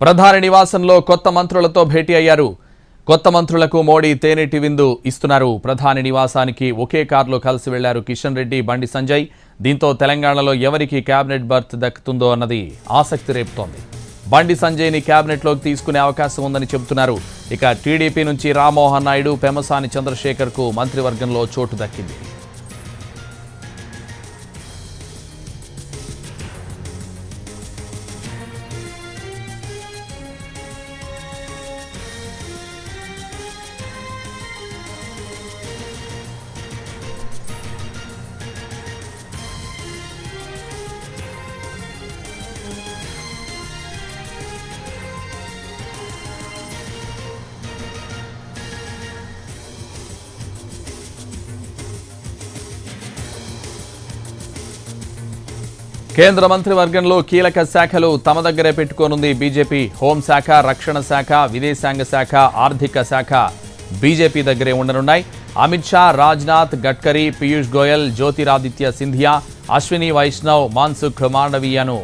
ప్రధాని నివాసంలో కొత్త మంత్రులతో భేటీ అయ్యారు. కొత్త మంత్రులకు మోడీ తేనెటి విందు ఇస్తున్నారు. ప్రధాని నివాసానికి ఒకే కారులో కలిసి వెళ్లారు కిషన్ రెడ్డి, బండి సంజయ్. దీంతో తెలంగాణలో ఎవరికి క్యాబినెట్ బర్త్ దక్కుతుందో అన్నది ఆసక్తి రేపుతోంది. బండి సంజయ్ని క్యాబినెట్లోకి తీసుకునే అవకాశం ఉందని చెబుతున్నారు. ఇక టీడీపీ నుంచి రామ్మోహన్ నాయుడు, పెమ్మసాని చంద్రశేఖర్కు మంత్రివర్గంలో చోటు దక్కింది. కేంద్ర మంత్రివర్గంలో కీలక శాఖలు తమ దగ్గరే పెట్టుకోనుంది బీజేపీ. హోంశాఖ, రక్షణ శాఖ, విదేశాంగ శాఖ, ఆర్థిక శాఖ బీజేపీ దగ్గరే ఉండనున్నాయి. అమిత్ షా, రాజ్నాథ్, గడ్కరీ, పీయూష్ గోయల్, జ్యోతిరాదిత్య సింధియా, అశ్విని వైష్ణవ్, మాన్సుఖ్ మాండవీయను,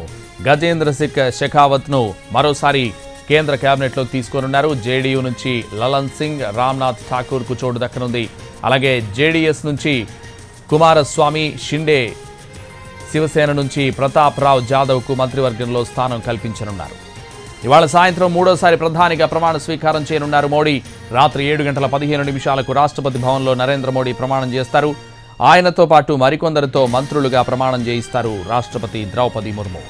గజేంద్ర సింగ్ షెకావత్ను మరోసారి కేంద్ర కేబినెట్లోకి తీసుకోనున్నారు. జేడీయూ నుంచి లలన్ సింగ్, రామ్నాథ్ ఠాకూర్కు చోటు దక్కనుంది. అలాగే జేడీఎస్ నుంచి కుమారస్వామి, షిండే, శివసేన నుంచి ప్రతాప్ రావ్ జాదవ్కు మంత్రివర్గంలో స్థానం కల్పించనున్నారు. ఇవాళ సాయంత్రం మూడోసారి ప్రధానిగా ప్రమాణ స్వీకారం చేయనున్నారు మోడీ. రాత్రి 7:15 రాష్ట్రపతి భవన్లో నరేంద్ర మోడీ ప్రమాణం చేస్తారు. ఆయనతో పాటు మరికొందరితో మంత్రులుగా ప్రమాణం చేయిస్తారు రాష్ట్రపతి ద్రౌపది ముర్ము.